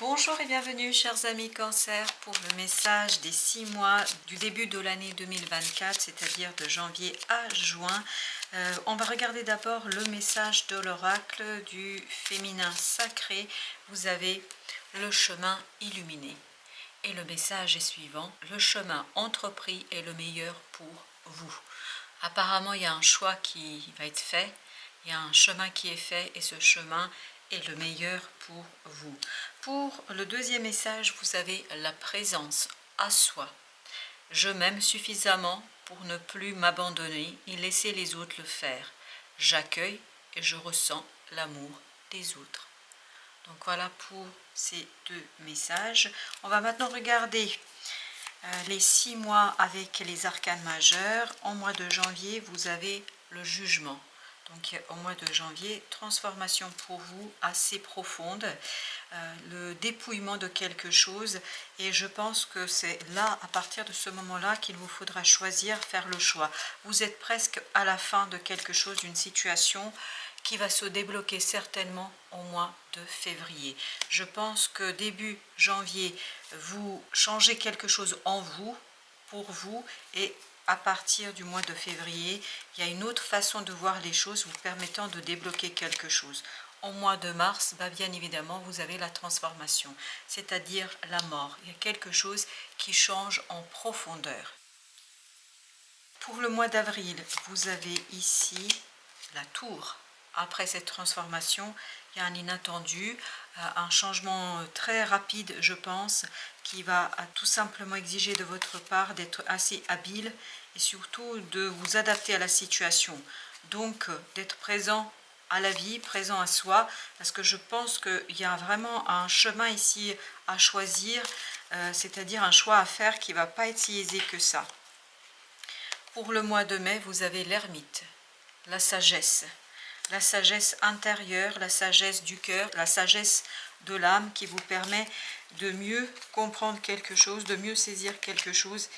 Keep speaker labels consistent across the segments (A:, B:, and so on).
A: Bonjour et bienvenue chers amis Cancer pour le message des 6 mois du début de l'année 2024, c'est-à-dire de janvier à juin. On va regarder d'abord le message de l'oracle du féminin sacré. Vous avez le chemin illuminé. Et le message est suivant: le chemin entrepris est le meilleur pour vous. Apparemment, il y a un choix qui va être fait, il y a un chemin qui est fait et ce chemin est le meilleur pour vous. Pour le deuxième message, vous avez la présence à soi. Je m'aime suffisamment pour ne plus m'abandonner et laisser les autres le faire. J'accueille et je ressens l'amour des autres. Donc voilà pour ces deux messages. On va maintenant regarder les 6 mois avec les arcanes majeurs. En mois de janvier, vous avez le jugement. Donc au mois de janvier, transformation pour vous assez profonde, le dépouillement de quelque chose, et je pense que c'est là, à partir de ce moment-là, qu'il vous faudra choisir, faire le choix. Vous êtes presque à la fin de quelque chose, d'une situation qui va se débloquer certainement au mois de février. Je pense que début janvier, vous changez quelque chose en vous, pour vous, et à partir du mois de février, il y a une autre façon de voir les choses vous permettant de débloquer quelque chose. Au mois de mars, bien évidemment, vous avez la transformation, c'est-à-dire la mort. Il y a quelque chose qui change en profondeur. Pour le mois d'avril, vous avez ici la tour. Après cette transformation, il y a un inattendu, un changement très rapide, je pense, qui va tout simplement exiger de votre part d'être assez habile et surtout de vous adapter à la situation. Donc, d'être présent à la vie, présent à soi, parce que je pense qu'il y a vraiment un chemin ici à choisir, c'est-à-dire un choix à faire qui ne va pas être si aisé que ça. Pour le mois de mai, vous avez l'ermite, la sagesse intérieure, la sagesse du cœur, la sagesse de l'âme qui vous permet de mieux comprendre quelque chose, de mieux saisir quelque chose.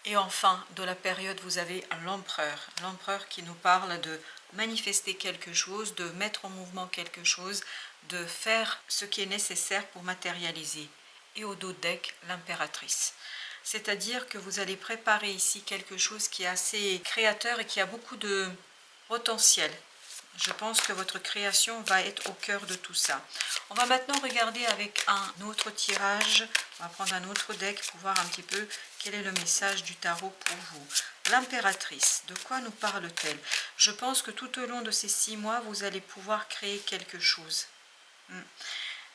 A: Et enfin, de la période, vous avez l'empereur qui nous parle de manifester quelque chose, de mettre en mouvement quelque chose, de faire ce qui est nécessaire pour matérialiser. Et au dos de deck, l'impératrice. C'est-à-dire que vous allez préparer ici quelque chose qui est assez créateur et qui a beaucoup de potentiel. Je pense que votre création va être au cœur de tout ça. On va maintenant regarder avec un autre tirage. On va prendre un autre deck pour voir un petit peu quel est le message du tarot pour vous. L'impératrice, de quoi nous parle-t-elle? Je pense que tout au long de ces 6 mois, vous allez pouvoir créer quelque chose.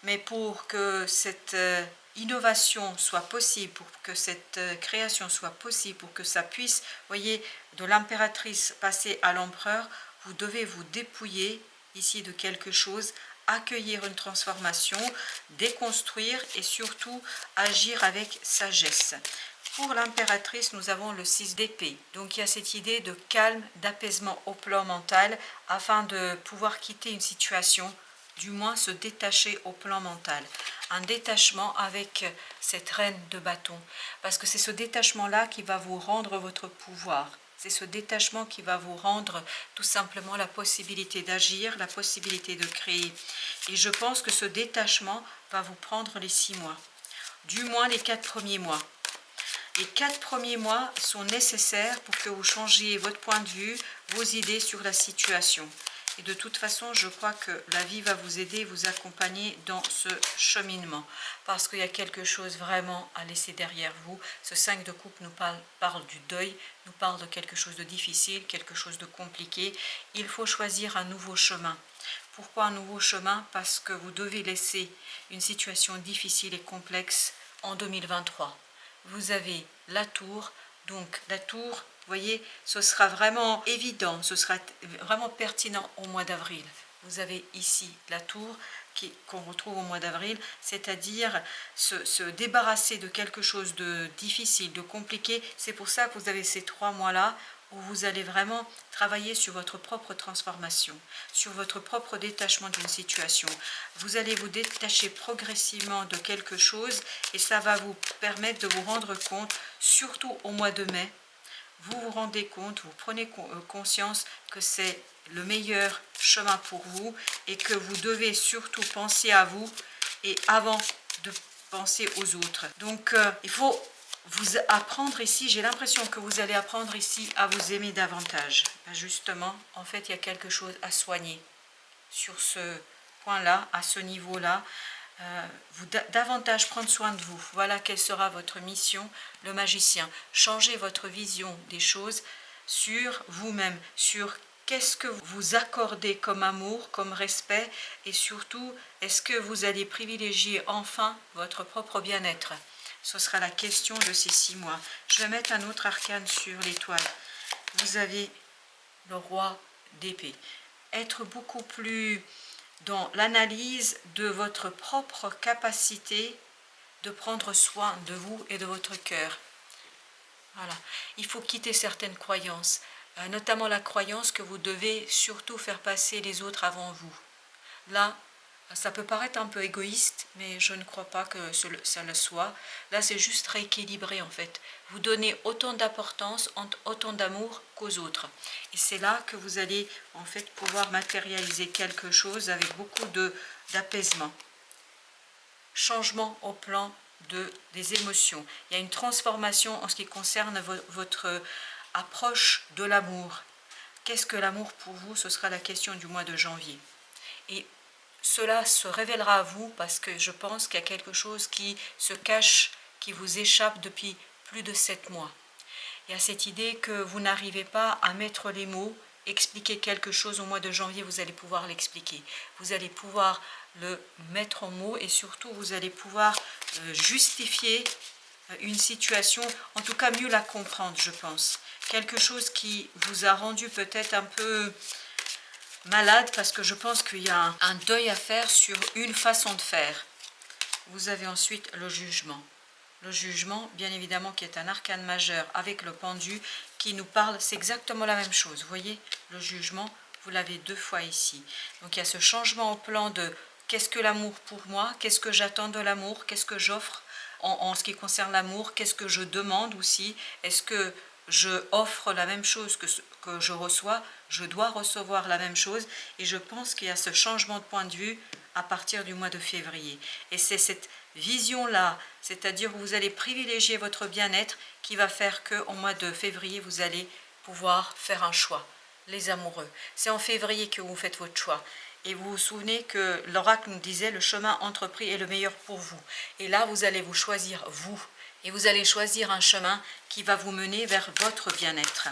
A: Mais pour que cette innovation soit possible, pour que cette création soit possible, pour que ça puisse, voyez, de l'impératrice passer à l'empereur, vous devez vous dépouiller ici de quelque chose, accueillir une transformation, déconstruire et surtout agir avec sagesse. Pour l'impératrice, nous avons le 6 d'épée. Donc il y a cette idée de calme, d'apaisement au plan mental afin de pouvoir quitter une situation, du moins se détacher au plan mental. Un détachement avec cette reine de bâton. Parce que c'est ce détachement-là qui va vous rendre votre pouvoir. C'est ce détachement qui va vous rendre tout simplement la possibilité d'agir, la possibilité de créer. Et je pense que ce détachement va vous prendre les 6 mois. Du moins les 4 premiers mois. Les 4 premiers mois sont nécessaires pour que vous changiez votre point de vue, vos idées sur la situation. Et de toute façon, je crois que la vie va vous aider, vous accompagner dans ce cheminement. Parce qu'il y a quelque chose vraiment à laisser derrière vous. Ce 5 de coupe nous parle du deuil, nous parle de quelque chose de difficile, quelque chose de compliqué. Il faut choisir un nouveau chemin. Pourquoi un nouveau chemin? Parce que vous devez laisser une situation difficile et complexe en 2023. Vous avez la tour, donc la tour, vous voyez, ce sera vraiment évident, ce sera vraiment pertinent au mois d'avril. Vous avez ici la tour qu'on retrouve au mois d'avril, c'est-à-dire se débarrasser de quelque chose de difficile, de compliqué. C'est pour ça que vous avez ces 3 mois-là où vous allez vraiment travailler sur votre propre transformation, sur votre propre détachement d'une situation. Vous allez vous détacher progressivement de quelque chose et ça va vous permettre de vous rendre compte, surtout au mois de mai, vous vous rendez compte, vous prenez conscience que c'est le meilleur chemin pour vous et que vous devez surtout penser à vous et avant de penser aux autres. Donc il faut vous apprendre ici, j'ai l'impression que vous allez apprendre ici à vous aimer davantage. Justement, en fait, il y a quelque chose à soigner sur ce point-là, à ce niveau-là. Vous davantage prendre soin de vous. Voilà quelle sera votre mission, le magicien. Changez votre vision des choses sur vous-même, sur qu'est-ce que vous accordez comme amour, comme respect, et surtout, est-ce que vous allez privilégier enfin votre propre bien-être? Ce sera la question de ces 6 mois. Je vais mettre un autre arcane sur l'étoile. Vous avez le roi d'épée. Être beaucoup plus dans l'analyse de votre propre capacité de prendre soin de vous et de votre cœur. Voilà. Il faut quitter certaines croyances, notamment la croyance que vous devez surtout faire passer les autres avant vous. Là, ça peut paraître un peu égoïste, mais je ne crois pas que ça le soit. Là, c'est juste rééquilibrer en fait. Vous donnez autant d'importance, autant d'amour qu'aux autres. Et c'est là que vous allez en fait pouvoir matérialiser quelque chose avec beaucoup d'apaisement. Changement au plan des émotions. Il y a une transformation en ce qui concerne votre approche de l'amour. Qu'est-ce que l'amour pour vous? Ce sera la question du mois de janvier. Et cela se révélera à vous parce que je pense qu'il y a quelque chose qui se cache, qui vous échappe depuis plus de 7 mois. Il y a cette idée que vous n'arrivez pas à mettre les mots, expliquer quelque chose au mois de janvier, vous allez pouvoir l'expliquer. Vous allez pouvoir le mettre en mots et surtout vous allez pouvoir justifier une situation, en tout cas mieux la comprendre, je pense. Quelque chose qui vous a rendu peut-être un peu malade parce que je pense qu'il y a un deuil à faire sur une façon de faire. Vous avez ensuite le jugement. Le jugement, bien évidemment, qui est un arcane majeur avec le pendu qui nous parle, c'est exactement la même chose. Vous voyez, le jugement, vous l'avez 2 fois ici. Donc il y a ce changement au plan de qu'est-ce que l'amour pour moi, qu'est-ce que j'attends de l'amour, qu'est-ce que j'offre en ce qui concerne l'amour, qu'est-ce que je demande aussi, est-ce que je offre la même chose que je reçois, je dois recevoir la même chose, et je pense qu'il y a ce changement de point de vue à partir du mois de février. Et c'est cette vision-là, c'est-à-dire que vous allez privilégier votre bien-être qui va faire qu'au mois de février, vous allez pouvoir faire un choix. Les amoureux, c'est en février que vous faites votre choix. Et vous vous souvenez que l'oracle nous disait le chemin entrepris est le meilleur pour vous. Et là, vous allez vous choisir vous. Et vous allez choisir un chemin qui va vous mener vers votre bien-être.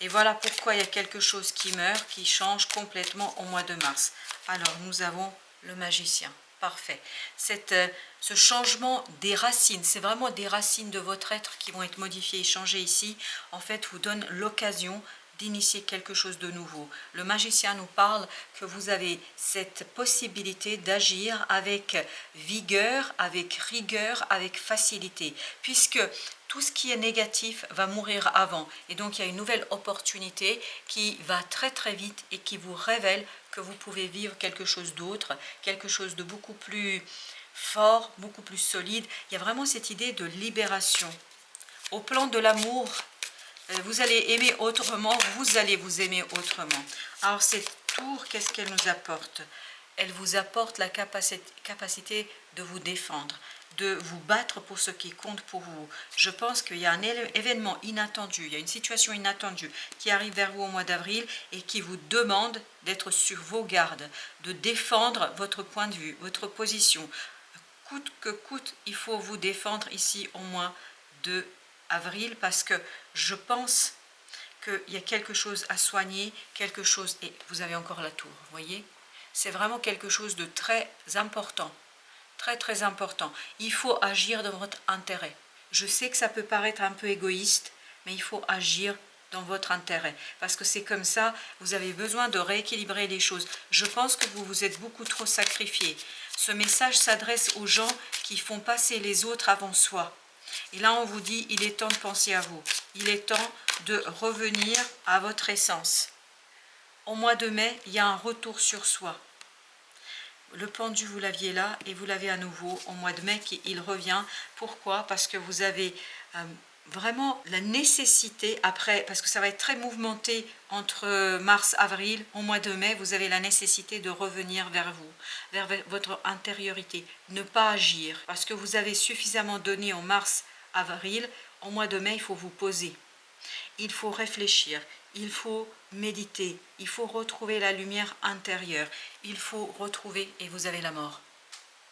A: Et voilà pourquoi il y a quelque chose qui meurt, qui change complètement au mois de mars. Alors, nous avons le magicien. Parfait. Ce changement des racines, c'est vraiment des racines de votre être qui vont être modifiées et changées ici, en fait, vous donne l'occasion d'initier quelque chose de nouveau. Le magicien nous parle que vous avez cette possibilité d'agir avec vigueur, avec rigueur, avec facilité, puisque tout ce qui est négatif va mourir avant. Et donc il y a une nouvelle opportunité qui va très très vite et qui vous révèle que vous pouvez vivre quelque chose d'autre, quelque chose de beaucoup plus fort, beaucoup plus solide. Il y a vraiment cette idée de libération. Au plan de l'amour, vous allez aimer autrement, vous allez vous aimer autrement. Alors cette tour, qu'est-ce qu'elle nous apporte? Elle vous apporte la capacité de vous défendre, de vous battre pour ce qui compte pour vous. Je pense qu'il y a un événement inattendu, il y a une situation inattendue qui arrive vers vous au mois d'avril et qui vous demande d'être sur vos gardes, de défendre votre point de vue, votre position. Coûte que coûte, il faut vous défendre ici au mois d'avril parce que je pense qu'il y a quelque chose à soigner, quelque chose, et vous avez encore la tour, vous voyez? C'est vraiment quelque chose de très important, très très important. Il faut agir dans votre intérêt. Je sais que ça peut paraître un peu égoïste, mais il faut agir dans votre intérêt, parce que c'est comme ça, vous avez besoin de rééquilibrer les choses. Je pense que vous vous êtes beaucoup trop sacrifié. Ce message s'adresse aux gens qui font passer les autres avant soi. Et là, on vous dit, il est temps de penser à vous. Il est temps de revenir à votre essence. Au mois de mai, il y a un retour sur soi. Le pendu, vous l'aviez là et vous l'avez à nouveau au mois de mai, il revient. Pourquoi? Parce que vous avez vraiment la nécessité, après, parce que ça va être très mouvementé entre mars-avril, au mois de mai, vous avez la nécessité de revenir vers vous, vers votre intériorité, ne pas agir, parce que vous avez suffisamment donné en mars-avril, au mois de mai, il faut vous poser, il faut réfléchir, il faut méditer, il faut retrouver la lumière intérieure, il faut retrouver, et vous avez la mort.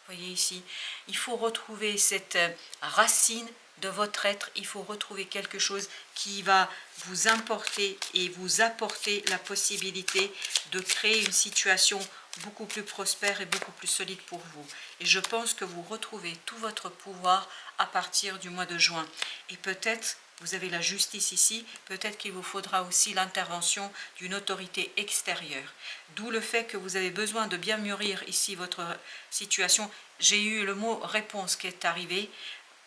A: Voyez ici, il faut retrouver cette racine de votre être, il faut retrouver quelque chose qui va vous importer et vous apporter la possibilité de créer une situation beaucoup plus prospère et beaucoup plus solide pour vous. Et je pense que vous retrouvez tout votre pouvoir à partir du mois de juin. Et peut-être, vous avez la justice ici, peut-être qu'il vous faudra aussi l'intervention d'une autorité extérieure. D'où le fait que vous avez besoin de bien mûrir ici votre situation. J'ai eu le mot réponse qui est arrivé.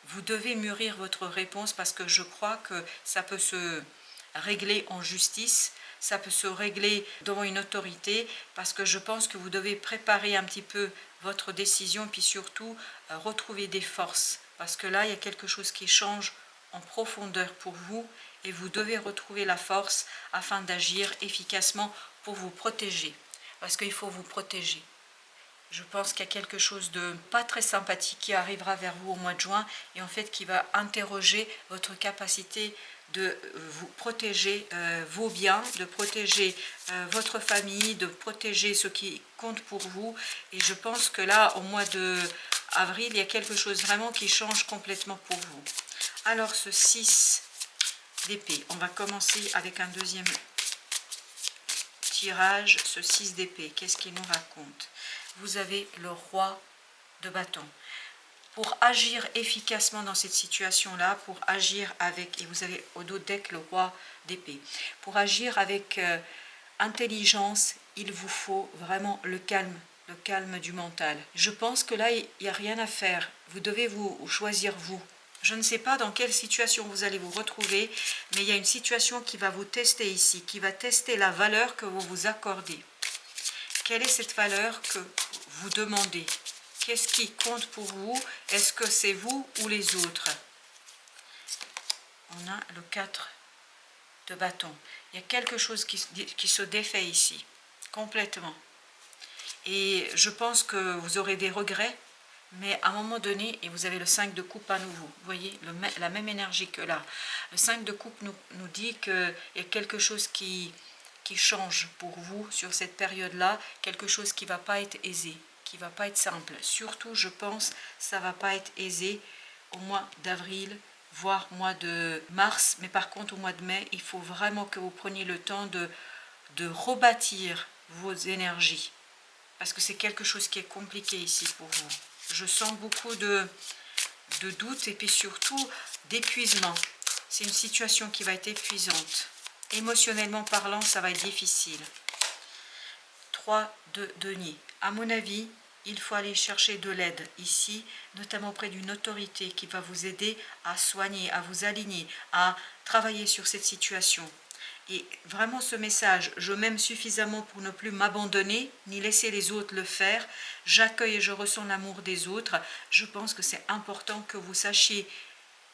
A: Vous devez mûrir votre réponse parce que je crois que ça peut se régler en justice, ça peut se régler devant une autorité, parce que je pense que vous devez préparer un petit peu votre décision, puis surtout retrouver des forces, parce que là, il y a quelque chose qui change en profondeur pour vous, et vous devez retrouver la force afin d'agir efficacement pour vous protéger, parce qu'il faut vous protéger. Je pense qu'il y a quelque chose de pas très sympathique qui arrivera vers vous au mois de juin et en fait qui va interroger votre capacité de vous protéger vos biens, de protéger votre famille, de protéger ce qui compte pour vous. Et je pense que là, au mois d'avril, il y a quelque chose vraiment qui change complètement pour vous. Alors ce 6 d'épée, on va commencer avec un deuxième tirage, ce 6 d'épée. Qu'est-ce qu'il nous raconte? Vous avez le roi de bâton. Pour agir efficacement dans cette situation-là, pour agir avec, et vous avez au dos deck le roi d'épée, pour agir avec intelligence, il vous faut vraiment le calme du mental. Je pense que là, il n'y a rien à faire. Vous devez vous choisir vous. Je ne sais pas dans quelle situation vous allez vous retrouver, mais il y a une situation qui va vous tester ici, qui va tester la valeur que vous vous accordez. Quelle est cette valeur que vous demandez? Qu'est-ce qui compte pour vous? Est-ce que c'est vous ou les autres? On a le 4 de bâton. Il y a quelque chose qui se défait ici, complètement. Et je pense que vous aurez des regrets, mais à un moment donné, et vous avez le 5 de coupe à nouveau, vous voyez, la même énergie que là. Le 5 de coupe nous dit qu'il y a quelque chose qui change pour vous sur cette période-là, quelque chose qui ne va pas être aisé, qui ne va pas être simple. Surtout, je pense, ça ne va pas être aisé au mois d'avril, voire au mois de mars, mais par contre au mois de mai, il faut vraiment que vous preniez le temps de rebâtir vos énergies, parce que c'est quelque chose qui est compliqué ici pour vous. Je sens beaucoup de doutes et puis surtout d'épuisement. C'est une situation qui va être épuisante. Émotionnellement parlant, ça va être difficile. 3 de denier. À mon avis, il faut aller chercher de l'aide ici, notamment auprès d'une autorité qui va vous aider à soigner, à vous aligner, à travailler sur cette situation. Et vraiment ce message, je m'aime suffisamment pour ne plus m'abandonner, ni laisser les autres le faire. J'accueille et je ressens l'amour des autres. Je pense que c'est important que vous sachiez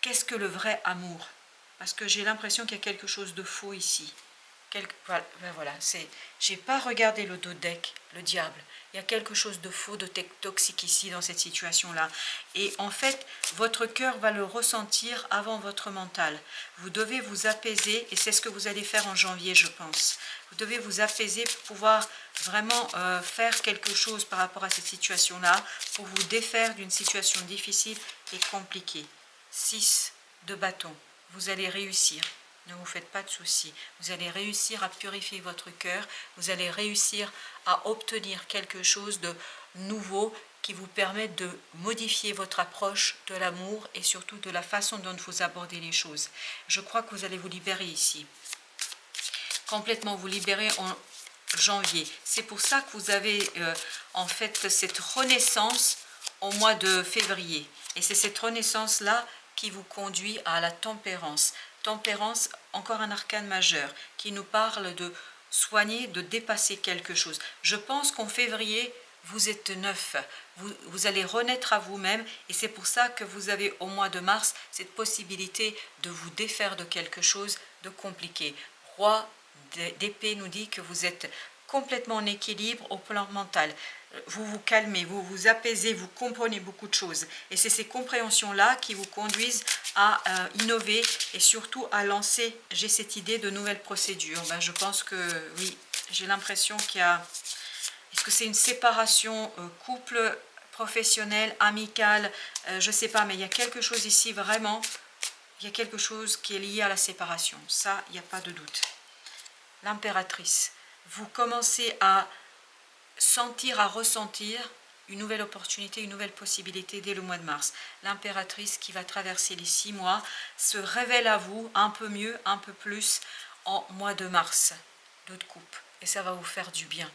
A: qu'est-ce que le vrai amour. Parce que j'ai l'impression qu'il y a quelque chose de faux ici. Voilà, j'ai pas regardé le dos deck, le diable. Il y a quelque chose de faux, de toxique ici dans cette situation-là. Et en fait, votre cœur va le ressentir avant votre mental. Vous devez vous apaiser, et c'est ce que vous allez faire en janvier, je pense. Vous devez vous apaiser pour pouvoir vraiment faire quelque chose par rapport à cette situation-là, pour vous défaire d'une situation difficile et compliquée. 6 de bâton. Vous allez réussir. Ne vous faites pas de soucis. Vous allez réussir à purifier votre cœur. Vous allez réussir à obtenir quelque chose de nouveau qui vous permette de modifier votre approche de l'amour et surtout de la façon dont vous abordez les choses. Je crois que vous allez vous libérer ici. Complètement vous libérer en janvier. C'est pour ça que vous avez en fait cette renaissance au mois de février. Et c'est cette renaissance-là qui vous conduit à la tempérance. Tempérance, encore un arcane majeur, qui nous parle de soigner, de dépasser quelque chose. Je pense qu'en février, vous êtes neuf, vous allez renaître à vous-même et c'est pour ça que vous avez au mois de mars cette possibilité de vous défaire de quelque chose de compliqué. Roi d'épée nous dit que vous êtes complètement en équilibre au plan mental. Vous vous calmez, vous vous apaisez, vous comprenez beaucoup de choses. Et c'est ces compréhensions-là qui vous conduisent à innover et surtout à lancer, j'ai cette idée de nouvelles procédures. Ben, je pense que oui, j'ai l'impression qu'il y a... Est-ce que c'est une séparation couple, professionnel, amical, je ne sais pas, mais il y a quelque chose ici vraiment, il y a quelque chose qui est lié à la séparation. Ça, il n'y a pas de doute. L'impératrice, vous commencez à sentir, à ressentir une nouvelle opportunité, une nouvelle possibilité dès le mois de mars. L'impératrice qui va traverser les 6 mois se révèle à vous un peu mieux, un peu plus en mois de mars. 2 de coupe. Et ça va vous faire du bien.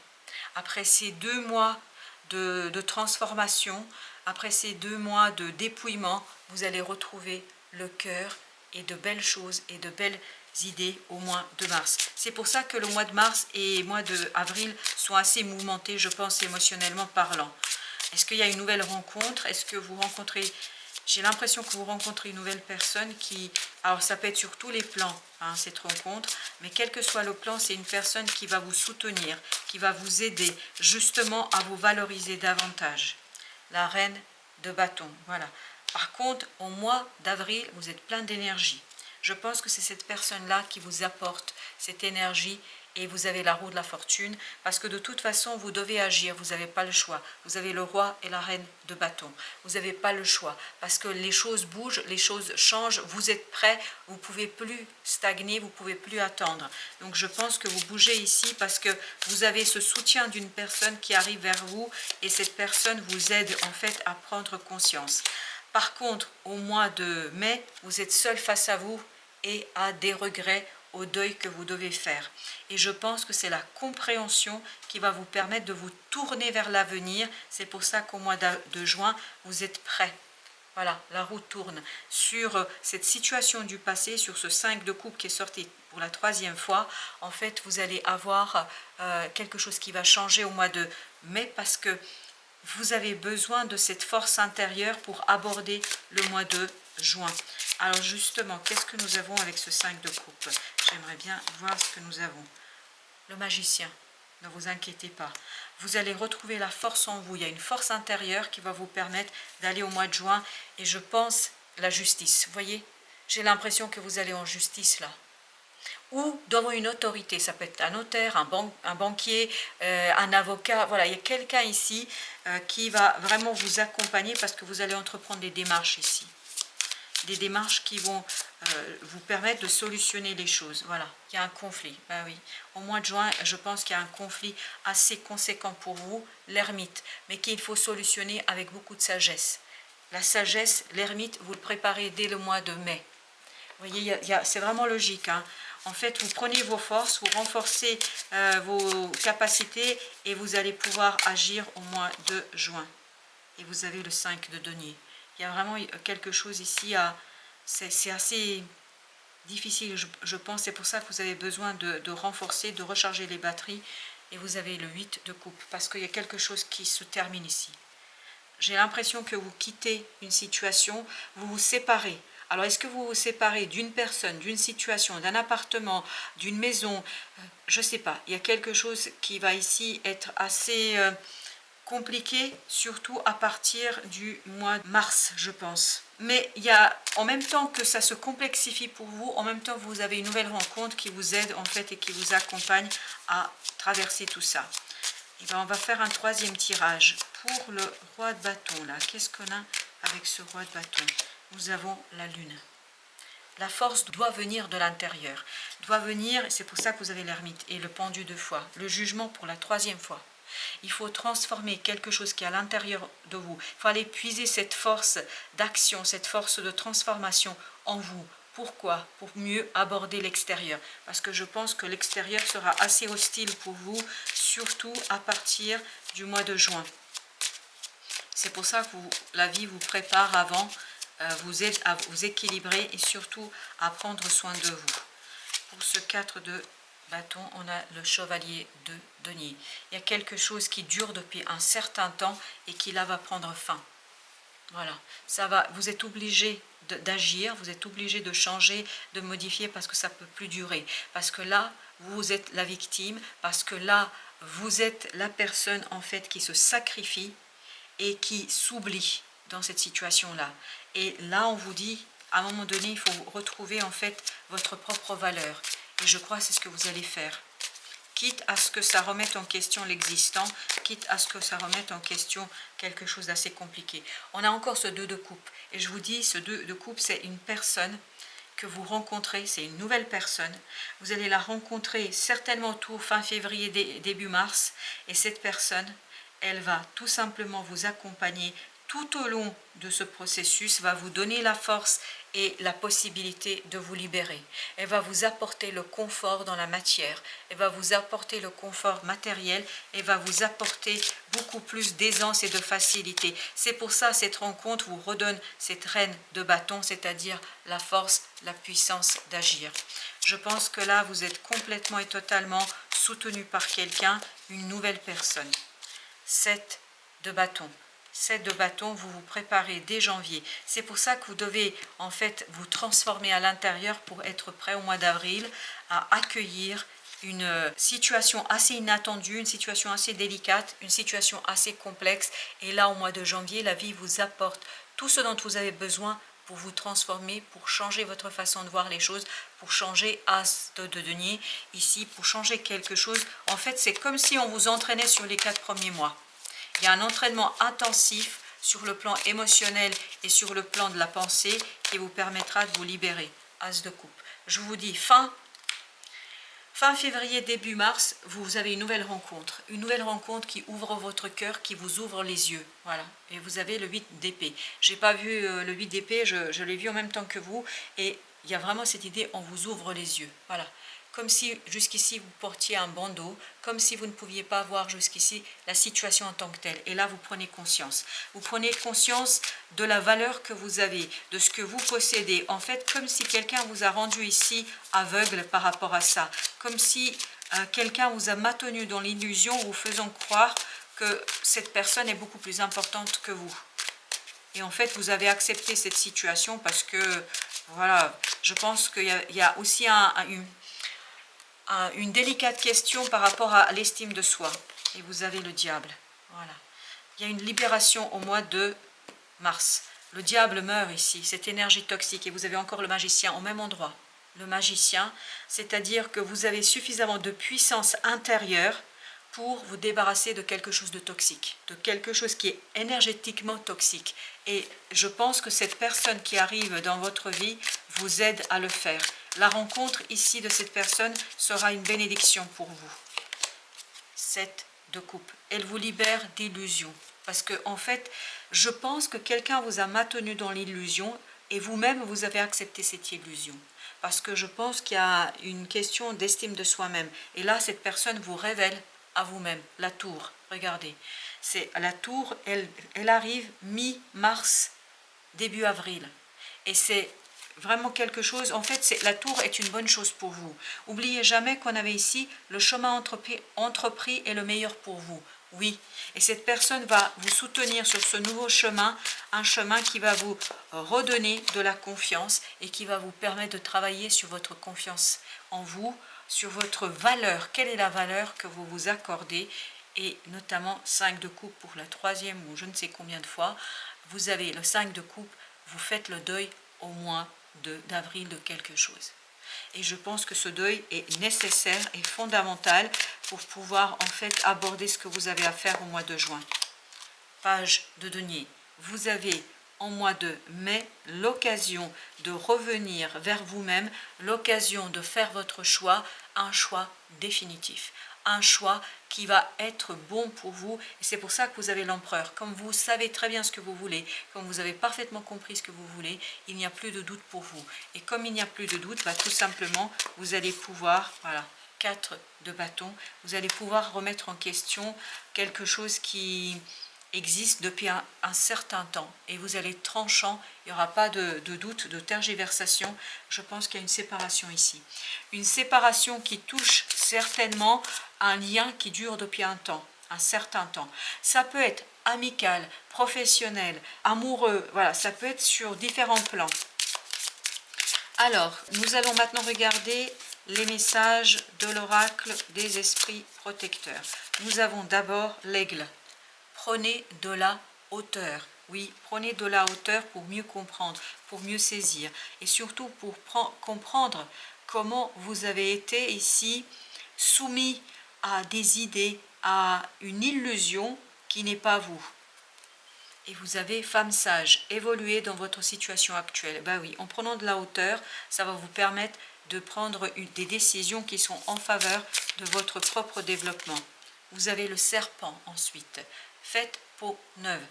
A: Après ces 2 mois de transformation, après ces 2 mois de dépouillement, vous allez retrouver le cœur et de belles choses et de belles idées au mois de mars. C'est pour ça que le mois de mars et le mois d'avril sont assez mouvementés, je pense, émotionnellement parlant. Est-ce qu'il y a une nouvelle rencontre? Est-ce que vous rencontrez... J'ai l'impression que vous rencontrez une nouvelle personne qui... Alors ça peut être sur tous les plans, hein, cette rencontre, mais quel que soit le plan, c'est une personne qui va vous soutenir, qui va vous aider justement à vous valoriser davantage. La reine de bâton, voilà. Par contre, au mois d'avril, vous êtes plein d'énergie. Je pense que c'est cette personne-là qui vous apporte cette énergie et vous avez la roue de la fortune parce que de toute façon, vous devez agir, vous n'avez pas le choix. Vous avez le roi et la reine de bâton. Vous n'avez pas le choix parce que les choses bougent, les choses changent, vous êtes prêts, vous ne pouvez plus stagner, vous ne pouvez plus attendre. Donc je pense que vous bougez ici parce que vous avez ce soutien d'une personne qui arrive vers vous et cette personne vous aide en fait à prendre conscience. Par contre, au mois de mai, vous êtes seul face à vous et à des regrets, au deuil que vous devez faire. Et je pense que c'est la compréhension qui va vous permettre de vous tourner vers l'avenir. C'est pour ça qu'au mois de juin, vous êtes prêts. Voilà, la roue tourne. Sur cette situation du passé, sur ce 5 de coupe qui est sorti pour la 3e fois, en fait, vous allez avoir quelque chose qui va changer au mois de mai parce que vous avez besoin de cette force intérieure pour aborder le mois de juin. Alors justement, qu'est-ce que nous avons avec ce 5 de coupe? J'aimerais bien voir ce que nous avons. Le magicien, ne vous inquiétez pas. Vous allez retrouver la force en vous. Il y a une force intérieure qui va vous permettre d'aller au mois de juin. Et je pense la justice. Vous voyez, j'ai l'impression que vous allez en justice là. Ou devant une autorité, ça peut être un notaire, un banquier, un avocat, voilà, il y a quelqu'un ici qui va vraiment vous accompagner parce que vous allez entreprendre des démarches ici. Des démarches qui vont vous permettre de solutionner les choses. Voilà, il y a un conflit, ben oui. Au mois de juin, je pense qu'il y a un conflit assez conséquent pour vous, l'ermite, mais qu'il faut solutionner avec beaucoup de sagesse. La sagesse, l'ermite, vous le préparez dès le mois de mai. Vous voyez, c'est vraiment logique, hein. En fait, vous prenez vos forces, vous renforcez vos capacités et vous allez pouvoir agir au mois de juin. Et vous avez le 5 de denier. Il y a vraiment quelque chose ici, c'est assez difficile, je pense. C'est pour ça que vous avez besoin de renforcer, de recharger les batteries. Et vous avez le 8 de coupe, parce qu'il y a quelque chose qui se termine ici. J'ai l'impression que vous quittez une situation, vous vous séparez. Alors, est-ce que vous vous séparez d'une personne, d'une situation, d'un appartement, d'une maison? Je ne sais pas. Il y a quelque chose qui va ici être assez compliqué, surtout à partir du mois de mars, je pense. Mais il y a, en même temps que ça se complexifie pour vous, en même temps vous avez une nouvelle rencontre qui vous aide en fait et qui vous accompagne à traverser tout ça. Et bien, on va faire un 3e tirage pour le roi de bâton là. Qu'est-ce qu'on a avec ce roi de bâton? Nous avons la lune. La force doit venir de l'intérieur. Doit venir, c'est pour ça que vous avez l'ermite et le pendu 2 fois. Le jugement pour la 3e fois. Il faut transformer quelque chose qui est à l'intérieur de vous. Il faut aller puiser cette force d'action, cette force de transformation en vous. Pourquoi? Pour mieux aborder l'extérieur. Parce que je pense que l'extérieur sera assez hostile pour vous, surtout à partir du mois de juin. C'est pour ça que la vie vous prépare avant, vous aide à vous équilibrer et surtout à prendre soin de vous. Pour ce 4 de bâton, on a le chevalier de denier. Il y a quelque chose qui dure depuis un certain temps et qui là va prendre fin. Voilà, ça va, vous êtes obligé d'agir, vous êtes obligé de changer, de modifier parce que ça ne peut plus durer. Parce que là, vous êtes la victime, parce que là, vous êtes la personne en fait qui se sacrifie et qui s'oublie dans cette situation-là. Et là, on vous dit, à un moment donné, il faut retrouver en fait votre propre valeur. Et je crois que c'est ce que vous allez faire. Quitte à ce que ça remette en question l'existant, quitte à ce que ça remette en question quelque chose d'assez compliqué. On a encore ce 2 de coupe. Et je vous dis, ce 2 de coupe, c'est une personne que vous rencontrez, c'est une nouvelle personne. Vous allez la rencontrer certainement autour fin février, début mars. Et cette personne, elle va tout simplement vous accompagner tout au long de ce processus, va vous donner la force et la possibilité de vous libérer. Elle va vous apporter le confort dans la matière, elle va vous apporter le confort matériel, elle va vous apporter beaucoup plus d'aisance et de facilité. C'est pour ça cette rencontre vous redonne cette reine de bâton, c'est-à-dire la force, la puissance d'agir. Je pense que là, vous êtes complètement et totalement soutenu par quelqu'un, une nouvelle personne. 7 de bâton. 7 de bâton, vous vous préparez dès janvier. C'est pour ça que vous devez en fait vous transformer à l'intérieur pour être prêt au mois d'avril à accueillir une situation assez inattendue, une situation assez délicate, une situation assez complexe. Et là, au mois de janvier, la vie vous apporte tout ce dont vous avez besoin pour vous transformer, pour changer votre façon de voir les choses, pour changer as de denier ici, pour changer quelque chose. En fait, c'est comme si on vous entraînait sur les 4 premiers mois. Il y a un entraînement intensif sur le plan émotionnel et sur le plan de la pensée qui vous permettra de vous libérer. As de coupe. Je vous dis, fin février, début mars, vous avez une nouvelle rencontre qui ouvre votre cœur, qui vous ouvre les yeux. Voilà. Et vous avez le 8 d'épée. Je n'ai pas vu le 8 d'épée, je l'ai vu en même temps que vous. Et il y a vraiment cette idée, on vous ouvre les yeux. Voilà. Comme si jusqu'ici vous portiez un bandeau, comme si vous ne pouviez pas voir jusqu'ici la situation en tant que telle. Et là, vous prenez conscience. Vous prenez conscience de la valeur que vous avez, de ce que vous possédez. En fait, comme si quelqu'un vous a rendu ici aveugle par rapport à ça. Comme si quelqu'un vous a maintenu dans l'illusion, vous faisant croire que cette personne est beaucoup plus importante que vous. Et en fait, vous avez accepté cette situation parce que, voilà, je pense qu'il y a aussi une délicate question par rapport à l'estime de soi. Et vous avez le diable. Voilà. Il y a une libération au mois de mars. Le diable meurt ici, cette énergie toxique. Et vous avez encore le magicien au même endroit. Le magicien, c'est-à-dire que vous avez suffisamment de puissance intérieure pour vous débarrasser de quelque chose de toxique, de quelque chose qui est énergétiquement toxique. Et je pense que cette personne qui arrive dans votre vie vous aide à le faire. La rencontre ici de cette personne sera une bénédiction pour vous. 7 de coupe. Elle vous libère d'illusions. Parce que en fait, je pense que quelqu'un vous a maintenu dans l'illusion et vous-même, vous avez accepté cette illusion. Parce que je pense qu'il y a une question d'estime de soi-même. Et là, cette personne vous révèle à vous-même. La tour, regardez. C'est la tour, elle arrive mi-mars, début avril. Et c'est vraiment quelque chose, en fait, la tour est une bonne chose pour vous. Oubliez jamais qu'on avait ici, le chemin entrepris est le meilleur pour vous. Oui, et cette personne va vous soutenir sur ce nouveau chemin, un chemin qui va vous redonner de la confiance et qui va vous permettre de travailler sur votre confiance en vous, sur votre valeur. Quelle est la valeur que vous vous accordez? Et notamment 5 de coupe pour la 3e ou je ne sais combien de fois. Vous avez le 5 de coupe, vous faites le deuil au mois d'avril de quelque chose. Et je pense que ce deuil est nécessaire et fondamental pour pouvoir en fait aborder ce que vous avez à faire au mois de juin. Page de denier. Vous avez en mois de mai l'occasion de revenir vers vous-même, l'occasion de faire votre choix, un choix définitif. Un choix qui va être bon pour vous. Et c'est pour ça que vous avez l'empereur. Comme vous savez très bien ce que vous voulez, comme vous avez parfaitement compris ce que vous voulez, il n'y a plus de doute pour vous. Et comme il n'y a plus de doute, tout simplement, vous allez pouvoir, voilà, 4 de bâton, vous allez pouvoir remettre en question quelque chose qui existe depuis un certain temps et vous allez être tranchant, il n'y aura pas de doute, de tergiversation. Je pense qu'il y a une séparation ici. Une séparation qui touche certainement un lien qui dure depuis un temps, un certain temps. Ça peut être amical, professionnel, amoureux, voilà, ça peut être sur différents plans. Alors, nous allons maintenant regarder les messages de l'oracle des esprits protecteurs. Nous avons d'abord l'aigle. Prenez de la hauteur. Oui, prenez de la hauteur pour mieux comprendre, pour mieux saisir et surtout pour comprendre comment vous avez été ici soumis à des idées, à une illusion qui n'est pas vous. Et vous avez, femme sage, évolué dans votre situation actuelle. Ben oui, en prenant de la hauteur, ça va vous permettre de prendre des décisions qui sont en faveur de votre propre développement. Vous avez le serpent ensuite. Faites peau neuve.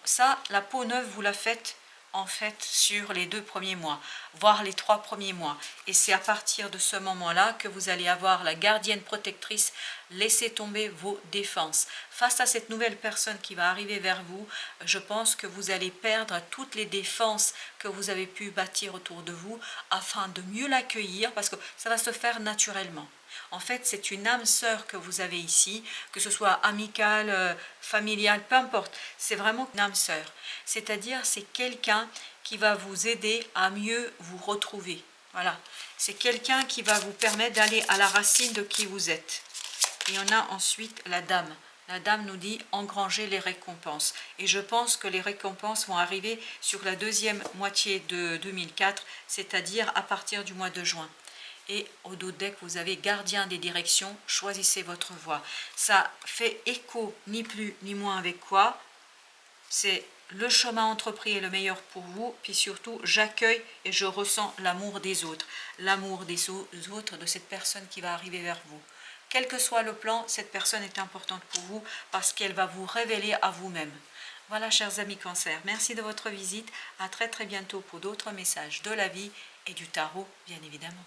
A: Ça, la peau neuve, vous la faites en fait sur les 2 premiers mois, voire les 3 premiers mois. Et c'est à partir de ce moment-là que vous allez avoir la gardienne protectrice. Laissez tomber vos défenses. Face à cette nouvelle personne qui va arriver vers vous, je pense que vous allez perdre toutes les défenses que vous avez pu bâtir autour de vous afin de mieux l'accueillir parce que ça va se faire naturellement. En fait, c'est une âme sœur que vous avez ici, que ce soit amicale, familiale, peu importe. C'est vraiment une âme sœur. C'est-à-dire, c'est quelqu'un qui va vous aider à mieux vous retrouver. Voilà. C'est quelqu'un qui va vous permettre d'aller à la racine de qui vous êtes. Et on a ensuite la dame. La dame nous dit engranger les récompenses. Et je pense que les récompenses vont arriver sur la deuxième moitié de 2004, c'est-à-dire à partir du mois de juin. Et au dos deck, vous avez gardien des directions, choisissez votre voie. Ça fait écho ni plus ni moins avec quoi. C'est le chemin entrepris est le meilleur pour vous, puis surtout j'accueille et je ressens l'amour des autres. L'amour des autres, de cette personne qui va arriver vers vous. Quel que soit le plan, cette personne est importante pour vous parce qu'elle va vous révéler à vous-même. Voilà, chers amis Cancer, merci de votre visite. À très très bientôt pour d'autres messages de la vie et du tarot, bien évidemment.